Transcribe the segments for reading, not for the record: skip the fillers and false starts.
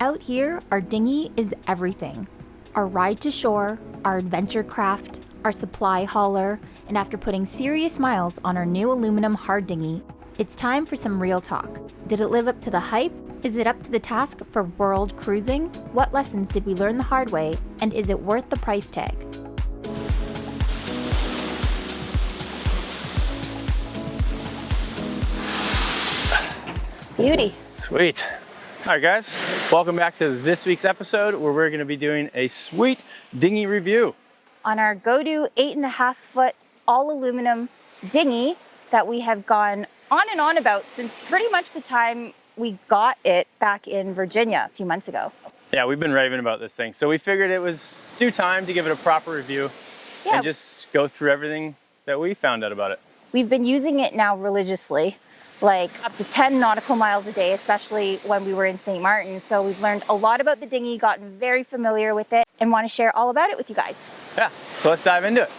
Out here, our dinghy is everything. Our ride to shore, our adventure craft, our supply hauler, and after putting serious miles on our new aluminum hard dinghy, it's time for some real talk. Did it live up to the hype? Is it up to the task for world cruising? What lessons did we learn the hard way, and is it worth the price tag? Beauty. Sweet. All right, guys, welcome back to this week's episode where we're going to be doing a sweet dinghy review On our GoDu 8.5 foot all aluminum dinghy that we have gone on and on about since pretty much the time we got it back in Virginia a few months ago. Yeah, we've been raving about this thing, so we figured it was due time to give it a proper review and just go through everything that we found out about it. We've been using it now religiously, like up to 10 nautical miles a day, especially when we were in St. Martin. So we've learned a lot about the dinghy, gotten very familiar with it, and want to share all about it with you guys. Yeah, so let's dive into it.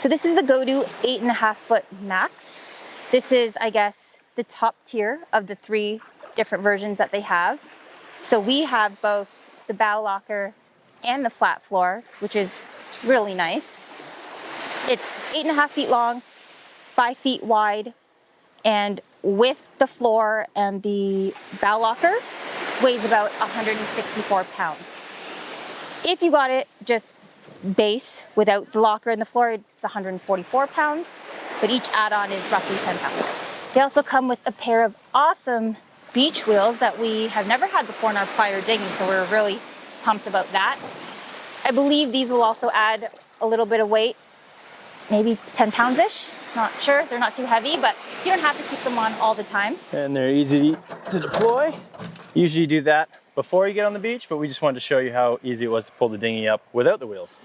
So this is the GoDu 8.5 foot max. This is, I guess, the top tier of the 3 different versions that they have. So we have both the bow locker and the flat floor, which is really nice. It's 8.5 feet long, 5 feet wide, and with the floor and the bow locker, weighs about 164 pounds. If you got it just base without the locker and the floor, it's 144 pounds, but each add-on is roughly 10 pounds. They also come with a pair of awesome beach wheels that we have never had before in our prior dinghy, so we're really pumped about that. I believe these will also add a little bit of weight, maybe 10 pounds-ish. Not sure, they're not too heavy, but you don't have to keep them on all the time. And they're easy to deploy. Usually you do that before you get on the beach, but we just wanted to show you how easy it was to pull the dinghy up without the wheels.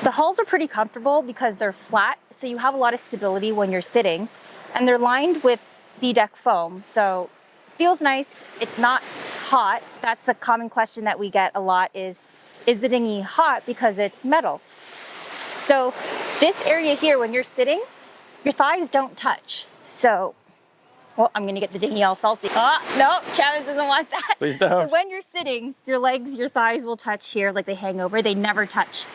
The hulls are pretty comfortable because they're flat, so you have a lot of stability when you're sitting, and they're lined with sea deck foam, so it feels nice. It's not hot. That's a common question that we get a lot is the dinghy hot because it's metal? So this area here, when you're sitting, your thighs don't touch. So, well, I'm gonna get the dinghy all salty. Oh, no, Travis doesn't want that. Please don't. So when you're sitting, your legs, your thighs will touch here, like they hang over. They never touch.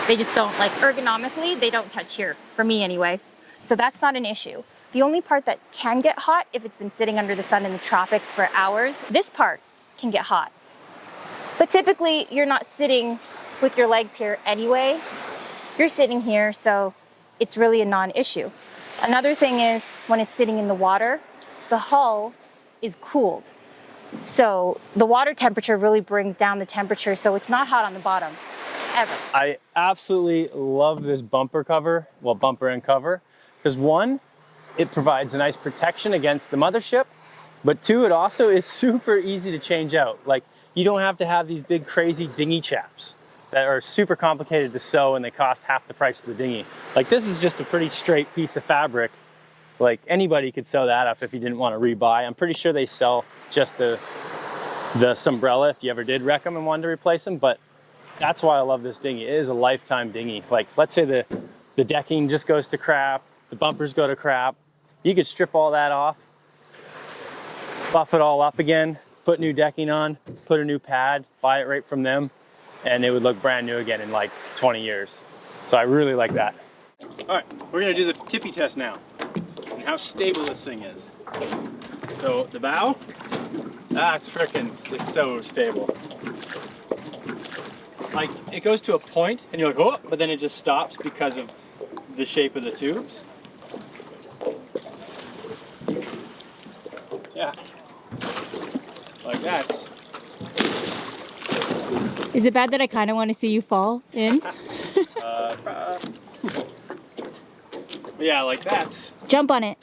They just don't, like ergonomically, they don't touch here, for me anyway. So that's not an issue. The only part that can get hot, if it's been sitting under the sun in the tropics for hours, this part can get hot. But typically, you're not sitting with your legs here anyway. You're sitting here, so it's really a non-issue. Another thing is when it's sitting in the water, the hull is cooled. So the water temperature really brings down the temperature, so it's not hot on the bottom, ever. I absolutely love this bumper cover, well, bumper and cover, because 1, it provides a nice protection against the mothership, but 2, it also is super easy to change out. Like, you don't have to have these big crazy dinghy chaps that are super complicated to sew and they cost half the price of the dinghy. Like, this is just a pretty straight piece of fabric. Like, anybody could sew that up if you didn't want to rebuy. I'm pretty sure they sell just the Sombrella if you ever did wreck them and wanted to replace them, but that's why I love this dinghy. It is a lifetime dinghy. Like, let's say the decking just goes to crap, the bumpers go to crap. You could strip all that off, buff it all up again, put new decking on, put a new pad, buy it right from them, and it would look brand new again in like 20 years. So I really like that. All right, we're gonna do the tippy test now and how stable this thing is. So the bow, it's so stable. Like, it goes to a point and you're like, oh, but then it just stops because of the shape of the tubes. Yeah, like that. Is it bad that I kind of want to see you fall in? Yeah, like that. Jump on it.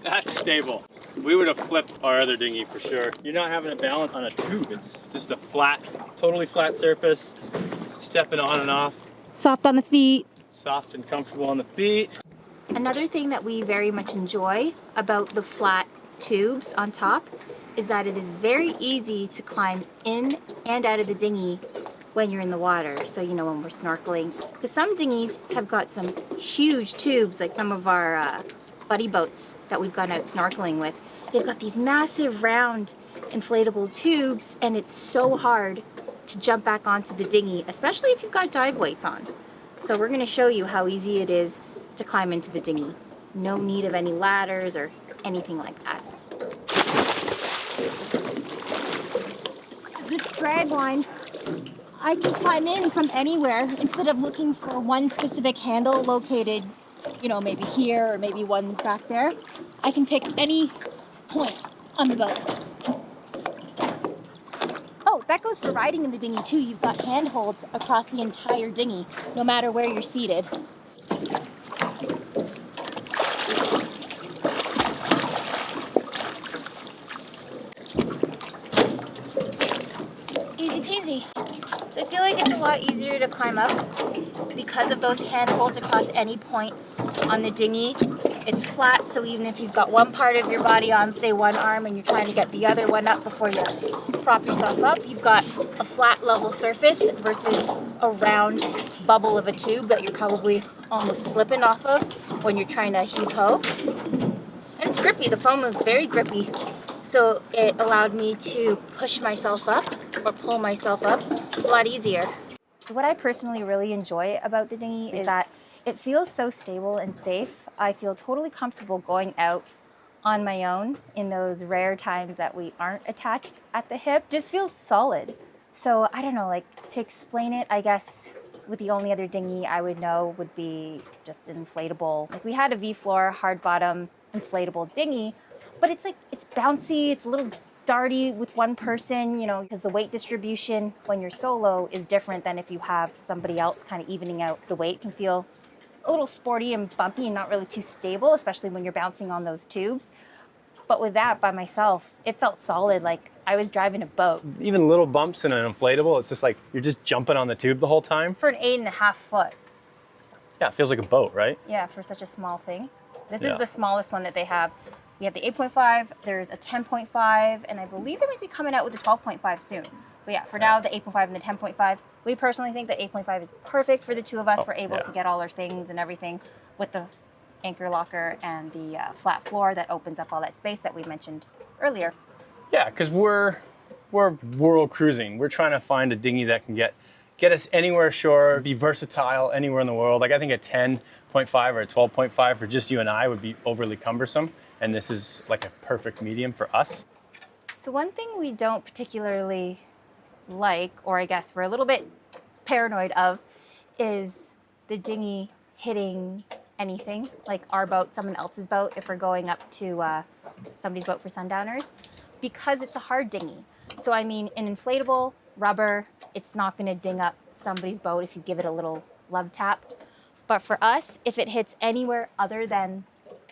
That's stable. We would have flipped our other dinghy for sure. You're not having a balance on a tube. It's just a flat, totally flat surface. Stepping on and off. Soft on the feet. Soft and comfortable on the feet. Another thing that we very much enjoy about the flat tubes on top is that it is very easy to climb in and out of the dinghy when you're in the water. So, you know, when we're snorkeling, because some dinghies have got some huge tubes, like some of our buddy boats that we've gone out snorkeling with. They've got these massive round inflatable tubes, and it's so hard to jump back onto the dinghy, especially if you've got dive weights on. So we're going to show you how easy it is to climb into the dinghy. No need of any ladders or anything like that. This drag line, I can climb in from anywhere instead of looking for one specific handle located, you know, maybe here or maybe one's back there. I can pick any point on the boat. Oh, that goes for riding in the dinghy too. You've got handholds across the entire dinghy, no matter where you're seated. Easy peasy. So I feel like it's a lot easier to climb up because of those handholds across any point on the dinghy. It's flat, so even if you've got one part of your body on, say one arm, and you're trying to get the other one up before you prop yourself up, you've got a flat level surface versus a round bubble of a tube that you're probably almost slipping off of when you're trying to heave-ho. And it's grippy. The foam was very grippy, so it allowed me to push myself up or pull myself up a lot easier. So what I personally really enjoy about the dinghy is that it feels so stable and safe. I feel totally comfortable going out on my own in those rare times that we aren't attached at the hip. Just feels solid. So I don't know, like, to explain it, I guess with the only other dinghy I would know would be just an inflatable. Like, we had a V-floor, hard bottom, inflatable dinghy, but it's like, it's bouncy, it's a little darty with one person, you know, because the weight distribution when you're solo is different than if you have somebody else kind of evening out the weight. It can feel a little sporty and bumpy and not really too stable, especially when you're bouncing on those tubes. But with that by myself, it felt solid, like I was driving a boat. Even little bumps in an inflatable, it's just like you're just jumping on the tube the whole time. For an 8.5 foot. Yeah, it feels like a boat, right? Yeah, for such a small thing. This is the smallest one that they have. We have the 8.5, there's a 10.5, and I believe they might be coming out with the 12.5 soon. But yeah, for now, the 8.5 and the 10.5. We personally think the 8.5 is perfect for the two of us. We're able to get all our things and everything with the anchor locker and the flat floor that opens up all that space that we mentioned earlier. Yeah, because we're world cruising. We're trying to find a dinghy that can get us anywhere ashore, be versatile anywhere in the world. Like, I think a 10.5 or a 12.5 for just you and I would be overly cumbersome. And this is like a perfect medium for us. So one thing we don't particularly like, or I guess we're a little bit paranoid of, is the dinghy hitting anything, like our boat, someone else's boat, if we're going up to somebody's boat for sundowners, because it's a hard dinghy. So I mean, an inflatable, rubber, it's not gonna ding up somebody's boat if you give it a little love tap. But for us, if it hits anywhere other than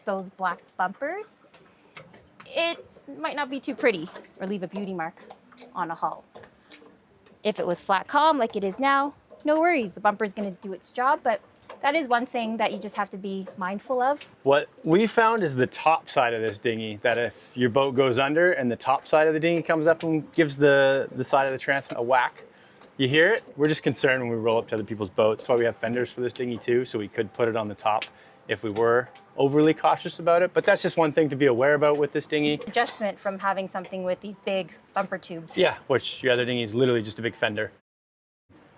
those black bumpers, it might not be too pretty or leave a beauty mark on a hull. If it was flat calm like it is now, no worries, the bumper's gonna do its job, but that is one thing that you just have to be mindful of. What we found is the top side of this dinghy, that if your boat goes under and the top side of the dinghy comes up and gives the side of the transom a whack, you hear it. We're just concerned when we roll up to other people's boats. That's why we have fenders for this dinghy too, so we could put it on the top if we were overly cautious about it. But that's just one thing to be aware about with this dinghy. Adjustment from having something with these big bumper tubes. Yeah, which your other dinghy is literally just a big fender.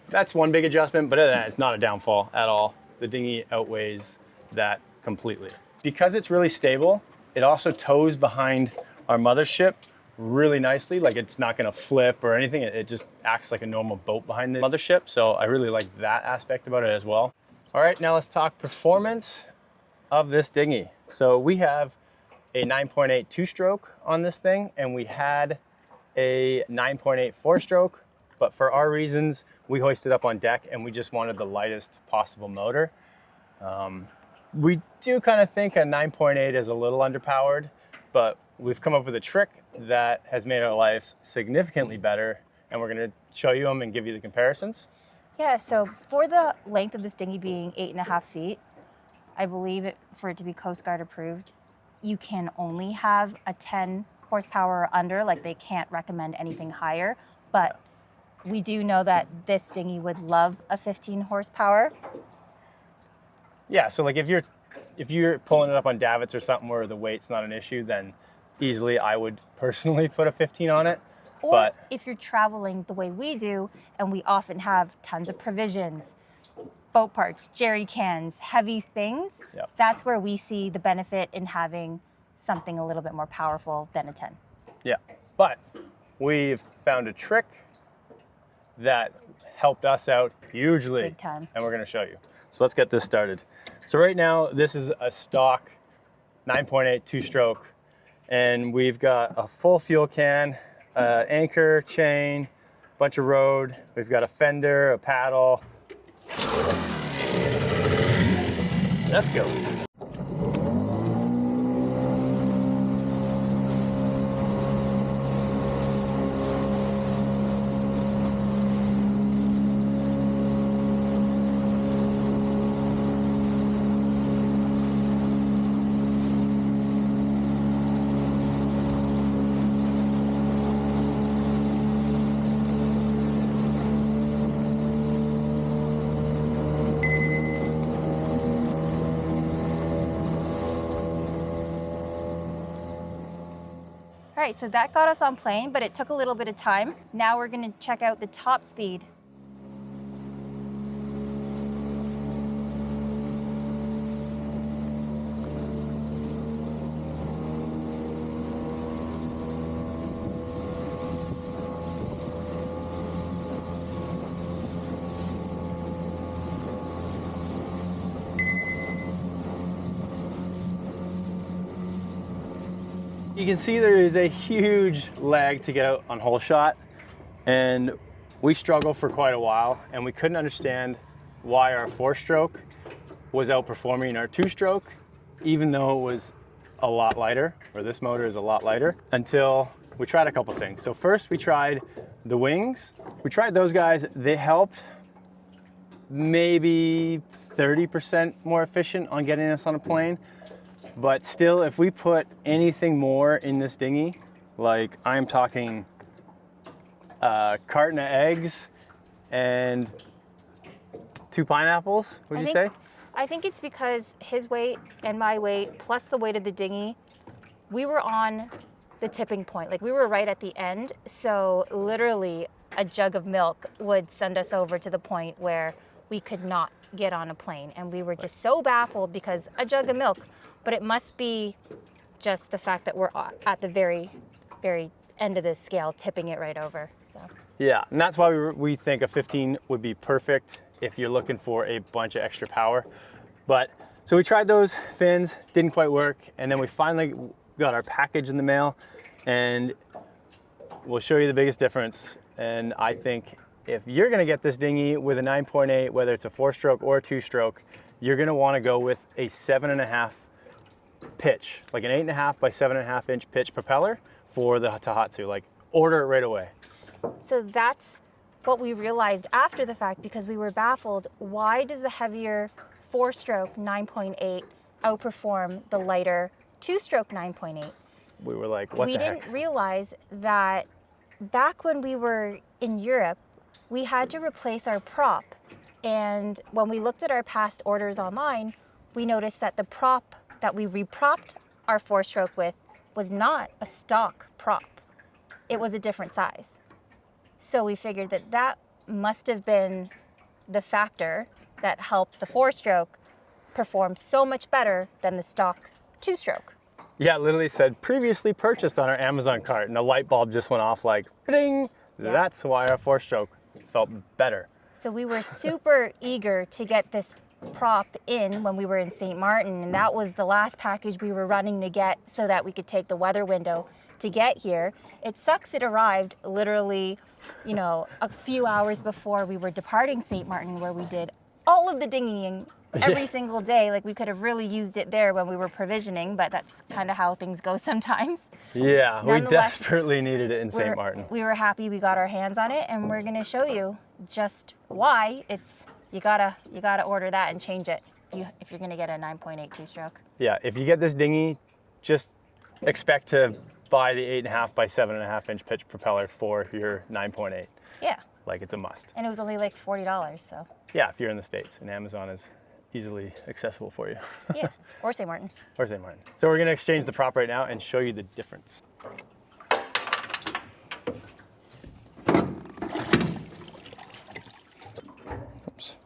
That's one big adjustment, but other than that, it's not a downfall at all. The dinghy outweighs that completely. Because it's really stable, it also tows behind our mothership really nicely. Like, it's not gonna flip or anything. It just acts like a normal boat behind the mothership. So I really like that aspect about it as well. All right, now let's talk performance of this dinghy. So we have a 9.8 two-stroke on this thing, and we had a 9.8 four-stroke, but for our reasons, we hoisted up on deck and we just wanted the lightest possible motor. We do kind of think a 9.8 is a little underpowered, but we've come up with a trick that has made our lives significantly better, and we're gonna show you them and give you the comparisons. Yeah, so for the length of this dinghy being 8.5 feet, I believe for it to be Coast Guard approved, you can only have a 10 horsepower or under, like they can't recommend anything higher. But we do know that this dinghy would love a 15 horsepower. Yeah, so like if you're pulling it up on davits or something where the weight's not an issue, then easily I would personally put a 15 on it. Or but if you're traveling the way we do, and we often have tons of provisions, boat parts, jerry cans, heavy things, Yep. That's where we see the benefit in having something a little bit more powerful than a 10. Yeah, but we've found a trick that helped us out hugely. Big time. And we're gonna show you. So let's get this started. So right now, this is a stock 9.8 two-stroke, and we've got a full fuel can, anchor, chain, bunch of rode. We've got a fender, a paddle. Let's go. All right, so that got us on plane, but it took a little bit of time. Now we're gonna check out the top speed. You can see there is a huge lag to get out on hole shot, and we struggled for quite a while, and we couldn't understand why our 4-stroke was outperforming our 2-stroke, even though it was a lot lighter, or this motor is a lot lighter, until we tried a couple things. So first we tried the wings. We tried those guys. They helped maybe 30% more efficient on getting us on a plane. But still, if we put anything more in this dinghy, like I'm talking a carton of eggs and 2 pineapples, would you say? I think it's because his weight and my weight, plus the weight of the dinghy, we were on the tipping point. Like we were right at the end. So literally a jug of milk would send us over to the point where we could not get on a plane. And we were just so baffled because a jug of milk. But it must be just the fact that we're at the very, very end of the scale, tipping it right over. So. Yeah, and that's why we think a 15 would be perfect if you're looking for a bunch of extra power. But so we tried those fins, didn't quite work, and then we finally got our package in the mail, and we'll show you the biggest difference. And I think if you're gonna get this dinghy with a 9.8, whether it's a 4-stroke or a 2-stroke, you're gonna wanna go with a 7.5 pitch, like an 8.5 by 7.5 inch pitch propeller for the Tahatsu. Like, order it right away. So that's what we realized after the fact, because we were baffled. Why does the heavier 4-stroke 9.8 outperform the lighter 2-stroke 9.8? We were like, what the heck? We didn't realize that back when we were in Europe, we had to replace our prop. And when we looked at our past orders online, we noticed that the prop that we repropped our 4-stroke with was not a stock prop. It was a different size. So we figured that that must have been the factor that helped the 4-stroke perform so much better than the stock 2-stroke. Yeah, it literally said previously purchased on our Amazon cart, and the light bulb just went off like, ding! Yeah. That's why our 4-stroke felt better. So we were super eager to get this prop in when we were in St. Martin, and that was the last package we were running to get so that we could take the weather window to get here. It sucks it arrived literally, a few hours before we were departing St. Martin, where we did all of the dinghying every single day. Like, we could have really used it there when we were provisioning, but that's kind of how things go sometimes. Yeah, we desperately needed it in St. Martin. We were happy we got our hands on it, and we're going to show you just why you gotta order that and change it if you're gonna get a 9.8 2-stroke. Yeah, if you get this dinghy, just expect to buy the 8.5 by 7.5 inch pitch propeller for your 9.8. Yeah. like it's a must. And it was only like $40, so. Yeah, if you're in the States, and Amazon is easily accessible for you. Yeah, or St. Martin. Or St. Martin. So we're gonna exchange the prop right now and show you the difference. Oops.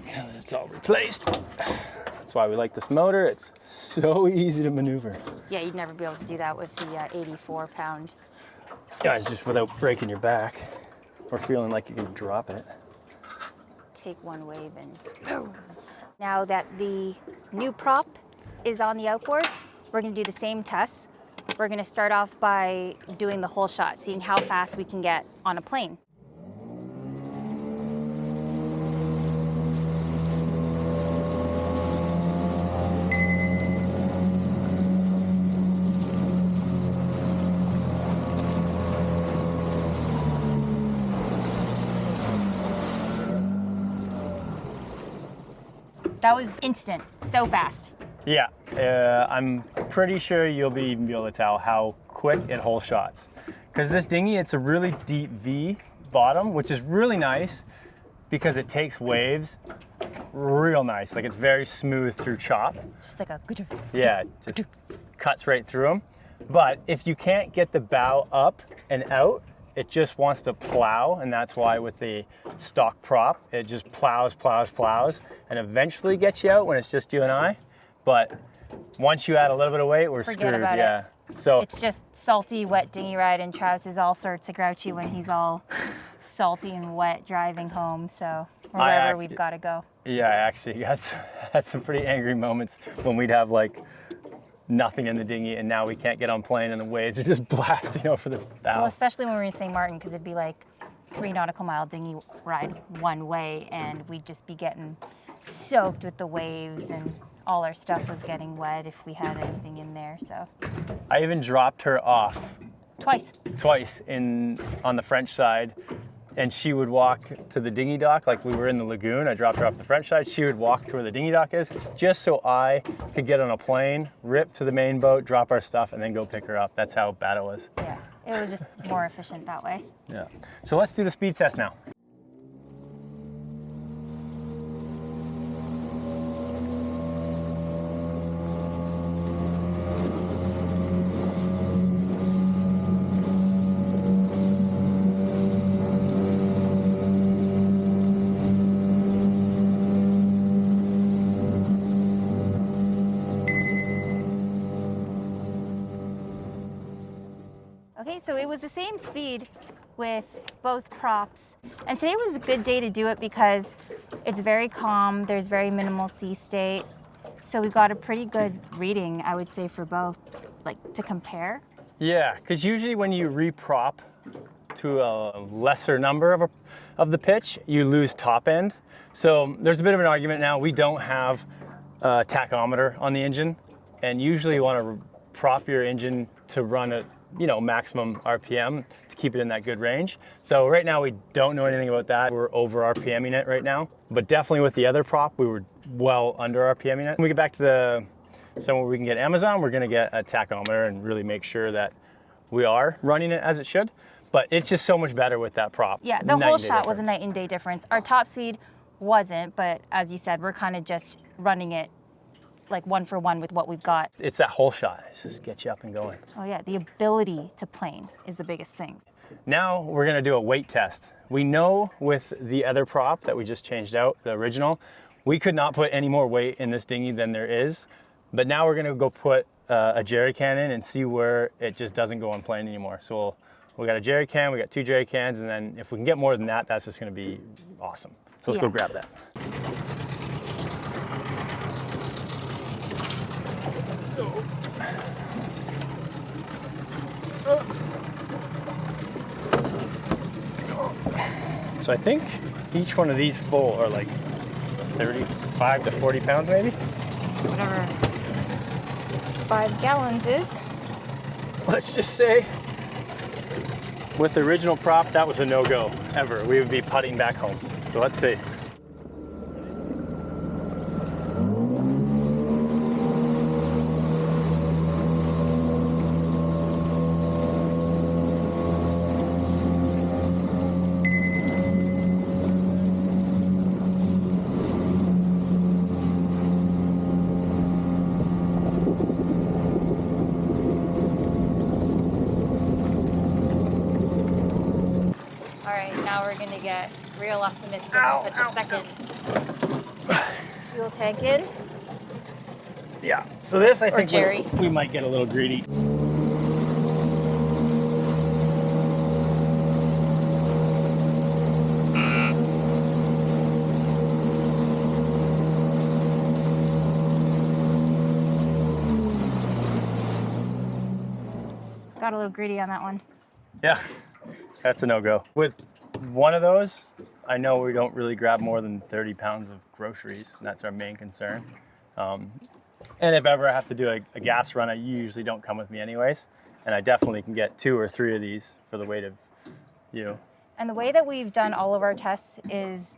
Now that it's all replaced. That's why we like this motor. It's so easy to maneuver. Yeah, you'd never be able to do that with the 84-pound. Yeah, it's just without breaking your back or feeling like you can drop it. Take one wave and boom. Now that the new prop is on the outboard, we're gonna do the same tests. We're gonna start off by doing the whole shot, seeing how fast we can get on a plane. That was instant, so fast. Yeah, I'm pretty sure you'll be able to tell how quick it whole shots. Because this dinghy, it's a really deep V bottom, which is really nice because it takes waves real nice. Like it's very smooth through chop. Just like a good. Yeah, it just cuts right through them. But if you can't get the bow up and out, it just wants to plow, and that's why with the stock prop, it just plows, and eventually gets you out when it's just you and I. But once you add a little bit of weight, we're Forget screwed. about Yeah. it. So It's just salty, wet dinghy ride, and Travis is all sorts of grouchy when he's all salty and wet driving home. So wherever we've got to go. yeah, I actually had some pretty angry moments when we'd have like nothing in the dinghy, and now we can't get on plane, and the waves are just blasting over the bow. Well, especially when we're in St. Martin, because it'd be like 3 nautical mile dinghy ride one way, and we'd just be getting soaked with the waves, and all our stuff was getting wet if we had anything in there. So I even dropped her off twice on the French side, and she would walk to the dinghy dock. Like we were in the lagoon, I dropped her off the French side. She would walk to where the dinghy dock is, just so I could get on a plane, rip to the main boat, drop our stuff, and then go pick her up. That's how bad it was. yeah, it was just more efficient that way. Yeah. So let's do the speed test now. Okay, so it was the same speed with both props. And today was a good day to do it because it's very calm, there's very minimal sea state. So we got a pretty good reading, I would say, for both, like to compare. Yeah, because usually when you reprop to a lesser number of the pitch, you lose top end. So there's a bit of an argument now. We don't have a tachometer on the engine, and usually you want to prop your engine to run at maximum RPM to keep it in that good range. So right now we don't know anything about that. We're over RPMing it right now, but definitely with the other prop, we were well under RPMing it. When we get back to somewhere we can get Amazon, we're gonna get a tachometer and really make sure that we are running it as it should. But it's just so much better with that prop. Yeah, the whole shot was a night and day difference. Our top speed wasn't, but as you said, we're kind of just running it like 1 for 1 with what we've got. It's that whole shot. It just gets you up and going. Oh yeah, the ability to plane is the biggest thing. Now we're gonna do a weight test. We know with the other prop that we just changed out, the original, we could not put any more weight in this dinghy than there is. But now we're gonna go put a jerry can in and see where it just doesn't go on plane anymore. So we got a jerry can, we got 2 jerry cans, and then if we can get more than that, that's just gonna be awesome. So let's go grab that. So I think each one of these full are like 35 to 40 pounds maybe? Whatever 5 gallons is. Let's just say with the original prop, that was a no-go ever. We would be putting back home. So let's see. we're gonna get real optimistic and put the second fuel tank in. Yeah, so this I think Jerry. we might get a little greedy. Got a little greedy on that one. Yeah, that's a no-go. With one of those, I know we don't really grab more than 30 pounds of groceries, and that's our main concern. And if ever I have to do a gas run, I usually don't come with me anyways, and I definitely can get 2 or 3 of these for the weight of you. And the way that we've done all of our tests is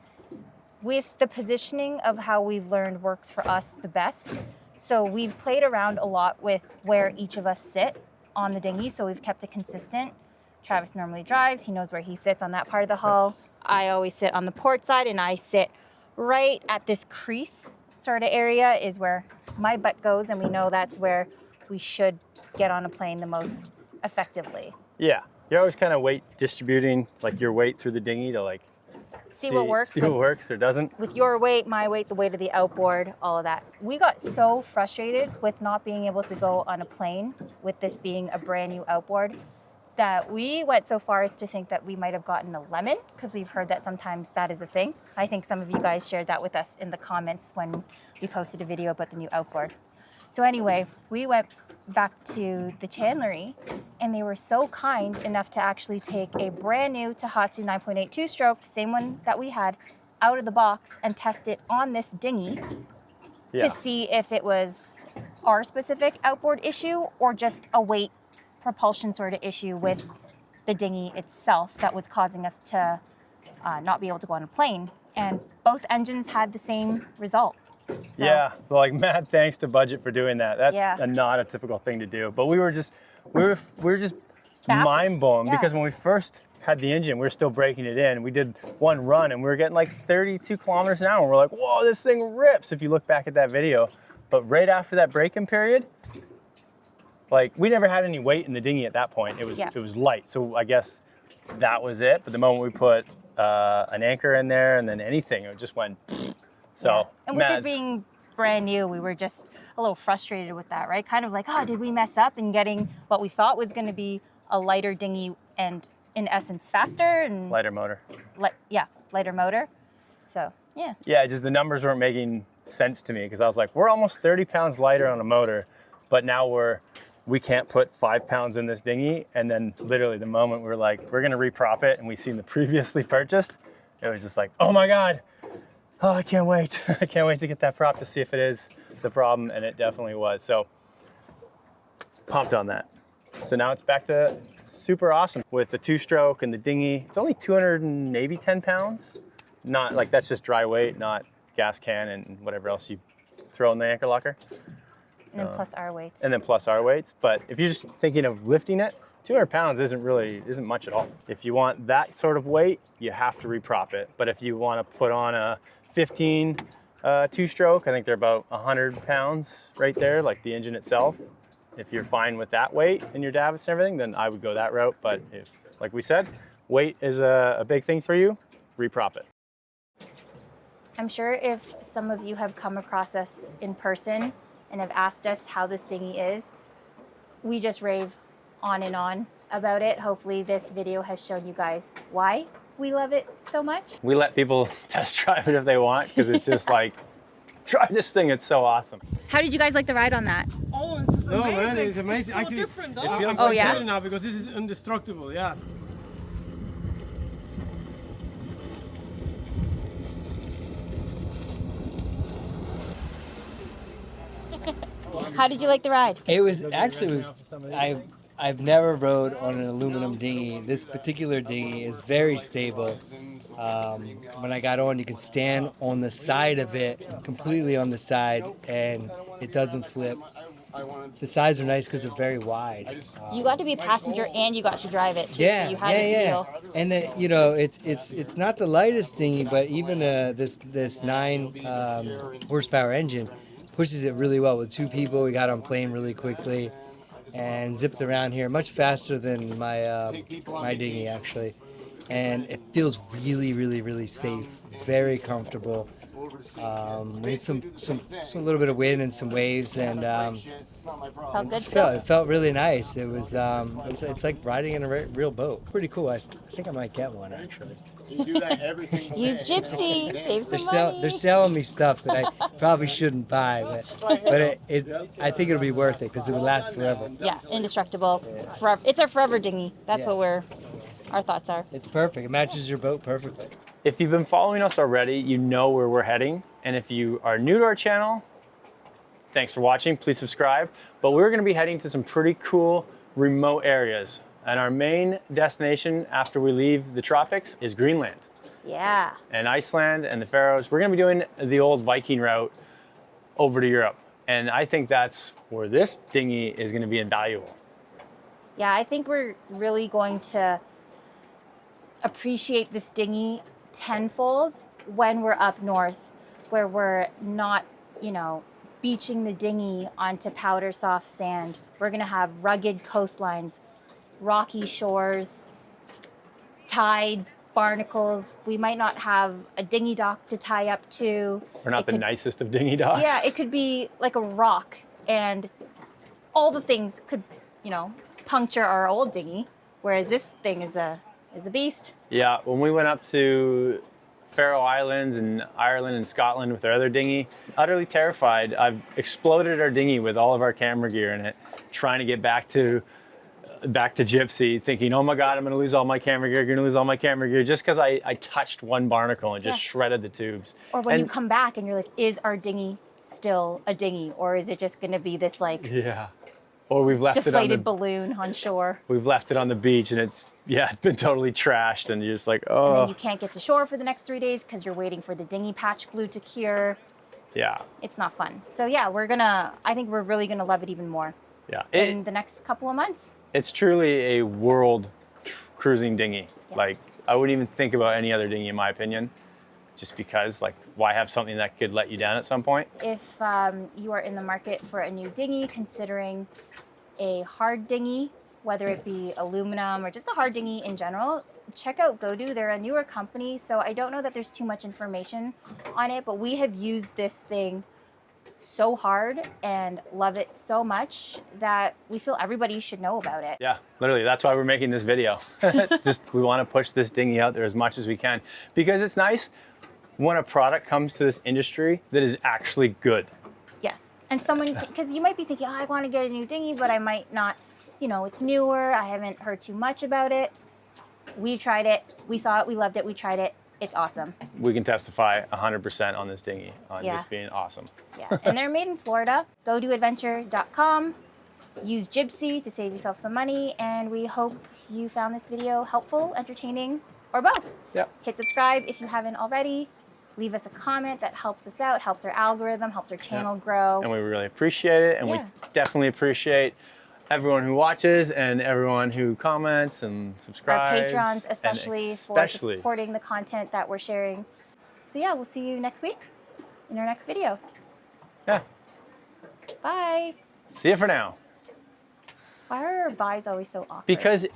with the positioning of how we've learned works for us the best. So we've played around a lot with where each of us sit on the dinghy, so we've kept it consistent. Travis normally drives, he knows where he sits on that part of the hull. I always sit on the port side, and I sit right at this crease sort of area is where my butt goes, and we know that's where we should get on a plane the most effectively. Yeah, you're always kind of weight distributing, like your weight through the dinghy to like See what works. See what works or doesn't. With your weight, my weight, the weight of the outboard, all of that. We got so frustrated with not being able to go on a plane with this being a brand new outboard that we went so far as to think that we might have gotten a lemon, because we've heard that sometimes that is a thing. I think some of you guys shared that with us in the comments when we posted a video about the new outboard. So anyway, we went back to the chandlery, and they were so kind enough to actually take a brand new Tohatsu 9.8 two-stroke, same one that we had, out of the box and test it on this dinghy to see if it was our specific outboard issue or just a weight propulsion sort of issue with the dinghy itself that was causing us to not be able to go on a plane. And both engines had the same result. So, yeah, well, like mad thanks to Budget for doing that. That's not a typical thing to do. But we were just mind blown because when we first had the engine, we were still breaking it in. We did one run and we were getting like 32 kilometers an hour. We're like, whoa, this thing rips. If you look back at that video, but right after that break-in period, like we never had any weight in the dinghy at that point. It was light. So I guess that was it. But the moment we put an anchor in there and then anything, it just went. So, and with it being brand new, we were just a little frustrated with that, right? Kind of like, oh, did we mess up in getting what we thought was going to be a lighter dinghy and in essence faster and lighter motor. Lighter motor. So, yeah. Yeah, just the numbers weren't making sense to me because I was like, we're almost 30 pounds lighter on a motor, but now we can't put 5 pounds in this dinghy. And then literally the moment we were like, we're going to reprop it and we seen the previously purchased, it was just like, oh my God. Oh, I can't wait. I can't wait to get that prop to see if it is the problem, and it definitely was. So, pumped on that. So now it's back to super awesome with the two-stroke and the dinghy. It's only 210 pounds. Not like that's just dry weight, not gas can and whatever else you throw in the anchor locker. And then plus our weights. And then plus our weights. But if you're just thinking of lifting it, 200 pounds isn't much at all. If you want that sort of weight, you have to reprop it. But if you want to put on a 15 two-stroke, I think they're about 100 pounds right there, like the engine itself. If you're fine with that weight and your davits and everything, then I would go that route. But if, like we said, weight is a big thing for you, reprop it. I'm sure if some of you have come across us in person and have asked us how this dinghy is, we just rave on and on about it. Hopefully this video has shown you guys why we love it so much. We let people test drive it if they want, because it's just like, try this thing, it's so awesome. How did you guys like the ride on that? Oh, this is amazing. Man, it's amazing. It's so Actually, different. It feels oh, like yeah? now because this is indestructible, yeah. How did you like the ride? It was I've never rode on an aluminum dinghy. This particular dinghy is very stable. When I got on, you can stand on the side of it, completely on the side, and it doesn't flip. The sides are nice because they're very wide. You got to be a passenger and you got to drive it too. Yeah, so you had a feel. And it's not the lightest dinghy, but even this 9 horsepower engine pushes it really well. With 2 people, we got on plane really quickly and zipped around here much faster than my dinghy actually. and it feels really, really, really safe, very comfortable. We had some little bit of wind and some waves, and Felt good it still? felt really nice. It's like riding in a real boat. Pretty cool. I think I might get one actually. Use Jibsea, save some money. They're selling me stuff that I probably shouldn't buy, but I think it'll be worth it because it will last forever. Yeah, indestructible. Forever. It's our forever dinghy. That's what our thoughts are. It's perfect. It matches your boat perfectly. If you've been following us already, you know where we're heading. And if you are new to our channel, thanks for watching. Please subscribe. But we're going to be heading to some pretty cool remote areas. And our main destination after we leave the tropics is Greenland. Yeah. And Iceland and the Faroes. We're going to be doing the old Viking route over to Europe. And I think that's where this dinghy is going to be invaluable. Yeah, I think we're really going to appreciate this dinghy tenfold when we're up north, where we're not, beaching the dinghy onto powder soft sand. We're going to have rugged coastlines, rocky shores, tides, barnacles. We might not have a dinghy dock to tie up to. We're not the nicest of dinghy docks. Yeah, it could be like a rock, and all the things could, puncture our old dinghy, whereas this thing is a beast. Yeah, when we went up to Faroe Islands and Ireland and Scotland with our other dinghy, utterly terrified. I've exploded our dinghy with all of our camera gear in it, trying to get back to Jibsea, thinking, oh my God, I'm gonna lose all my camera gear, just because I touched one barnacle and just shredded the tubes. Or when you come back and you're like, is our dinghy still a dinghy, or is it just gonna be this Or we've left deflated balloon on shore? We've left it on the beach and it's been totally trashed, and you're just like, oh. And then you can't get to shore for the next 3 days because you're waiting for the dinghy patch glue to cure. Yeah. It's not fun. So yeah, I think we're really gonna love it even more. Yeah. In the next couple of months. It's truly a world cruising dinghy. Yeah. Like, I wouldn't even think about any other dinghy in my opinion, just because, why have something that could let you down at some point? If you are in the market for a new dinghy, considering a hard dinghy, whether it be aluminum or just a hard dinghy in general, check out GoDu. They're a newer company, so I don't know that there's too much information on it, but we have used this thing so hard and love it so much that we feel everybody should know about it. Yeah, literally, that's why we're making this video. We want to push this dinghy out there as much as we can, because it's nice when a product comes to this industry that is actually good. Yes, and because you might be thinking, I want to get a new dinghy, but I might not, it's newer, I haven't heard too much about it. We tried it, we saw it, we loved it, we tried it. It's awesome. We can testify 100% on this dinghy, on just being awesome. Yeah, and they're made in Florida. GoDuAdventure.com. Use Jibsea to save yourself some money, and we hope you found this video helpful, entertaining, or both. Yep. Hit subscribe if you haven't already. Leave us a comment. That helps us out, helps our algorithm, helps our channel grow. And we really appreciate it, and we definitely appreciate everyone who watches and everyone who comments and subscribes. Our patrons, especially for supporting the content that we're sharing. So yeah, we'll see you next week in our next video. Yeah. Bye. See you for now. Why are our byes always so awkward? Because